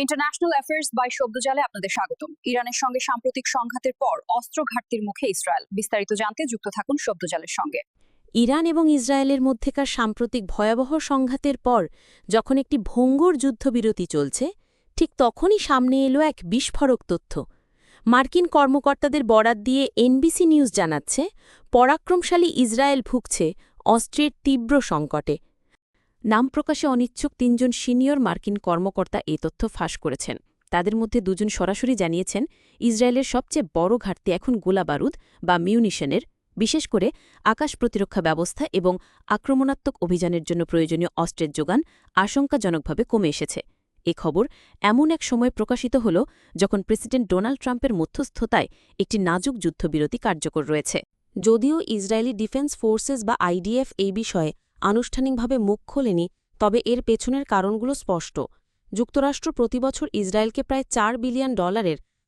International affairs by শব্দজালে আপনাদের স্বাগতম। ইরানের সঙ্গে সাম্প্রতিক সংঘাতের পর অস্ত্র ঘাটতির মুখে ইসরায়েল। বিস্তারিত জানতে যুক্ত থাকুন শব্দজালের সঙ্গে। ইরান এবং ইসরায়েলের মধ্যেকার সাম্প্রতিক ভয়াবহ সংঘাতের পর যখন একটি ভঙ্গুর যুদ্ধবিরতি চলছে, ঠিক তখনই সামনে এলো এক বিস্ফোরক তথ্য। মার্কিন কর্মকর্তাদের বরাত দিয়ে এনবিসি নিউজ জানাচ্ছে, পরাক্রমশালী ইসরায়েল ভুগছে অস্ত্রের তীব্র সংকটে। নাম প্রকাশে অনিচ্ছুক ৩ জন সিনিয়র মার্কিন কর্মকর্তা এ তথ্য ফাঁস করেছেন। তাদের মধ্যে ২ জন সরাসরি জানিয়েছেন, ইসরায়েলের সবচেয়ে বড় ঘাটতি এখন গোলাবারুদ বা মিউনিশনের, বিশেষ করে আকাশ প্রতিরক্ষা ব্যবস্থা এবং আক্রমণাত্মক অভিযানের জন্য প্রয়োজনীয় অস্ত্রের যোগান আশঙ্কাজনকভাবে কমে এসেছে। এ খবর এমন এক সময় প্রকাশিত হল যখন প্রেসিডেন্ট ডোনাল্ড ট্রাম্পের মধ্যস্থতায় একটি নাজুক যুদ্ধবিরতি কার্যকর রয়েছে। যদিও ইসরায়েলি ডিফেন্স ফোর্সেস বা আইডিএফ এই বিষয়ে আনুষ্ঠানিকভাবে মুখ খোলেনি, তবে এর পেছনের কারণগুলো স্পষ্ট। যুক্তরাষ্ট্র প্রতিবছর ইসরায়েলকে প্রায় $৪ বিলিয়ন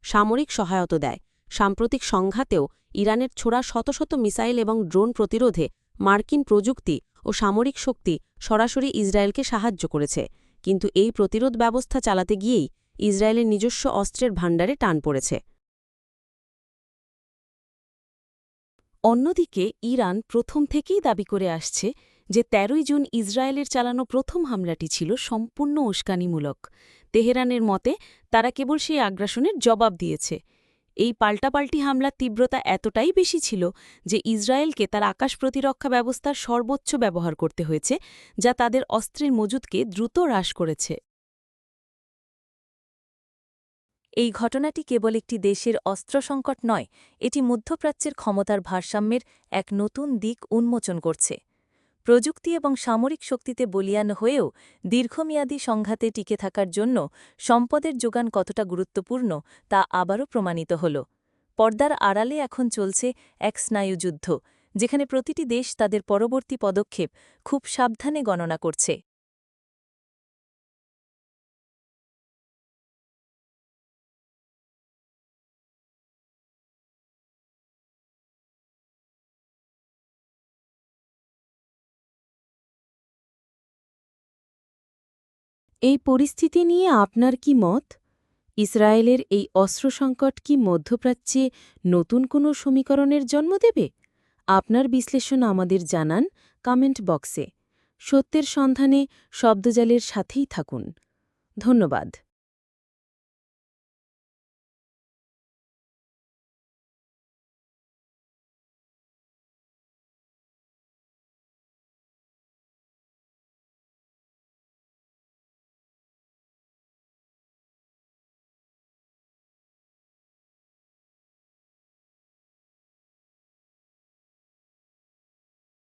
সামরিক সহায়তা দেয়। সাম্প্রতিক সংঘাতেও ইরানের ছোড়া শত শত মিসাইল এবং ড্রোন প্রতিরোধে মার্কিন প্রযুক্তি ও সামরিক শক্তি সরাসরি ইসরায়েলকে সাহায্য করেছে। কিন্তু এই প্রতিরোধ ব্যবস্থা চালাতে গিয়েই ইসরায়েলের নিজস্ব অস্ত্রের ভাণ্ডারে টান পড়েছে। অন্যদিকে ইরান প্রথম থেকেই দাবি করে আসছে যে ১৩ জুন ইসরায়েলের চালানো প্রথম হামলাটি ছিল সম্পূর্ণ উস্কানিমূলক। তেহরানের মতে তারা কেবল সেই আগ্রাসনের জবাব দিয়েছে। এই পাল্টাপাল্টি হামলার তীব্রতা এতটাই বেশি ছিল যে ইসরায়েলকে তার আকাশ প্রতিরক্ষা ব্যবস্থার সর্বোচ্চ ব্যবহার করতে হয়েছে, যা তাদের অস্ত্রের মজুদকে দ্রুত হ্রাস করেছে। এই ঘটনাটি কেবল একটি দেশের অস্ত্র সংকট নয়, এটি মধ্যপ্রাচ্যের ক্ষমতার ভারসাম্যের এক নতুন দিক উন্মোচন করছে। প্রযুক্তি এবং সামরিক শক্তিতে বলীয়ান হয়েও দীর্ঘমেয়াদী সংঘাতে টিকে থাকার জন্য সম্পদের যোগান কতটা গুরুত্বপূর্ণ তা আবারও প্রমাণিত হল। পর্দার আড়ালে এখন চলছে এক স্নায়ুযুদ্ধ, যেখানে প্রতিটি দেশ তাদের পরবর্তী পদক্ষেপ খুব সাবধানে গণনা করছে। এই পরিস্থিতি নিয়ে আপনার কি মত? ইসরায়েলের এই অস্ত্র সংকট কি মধ্যপ্রাচ্যে নতুন কোনো সমীকরণের জন্ম দেবে? আপনার বিশ্লেষণ আমাদের জানান কমেন্ট বক্সে। সত্যের সন্ধানে শব্দজালের সাথেই থাকুন। ধন্যবাদ।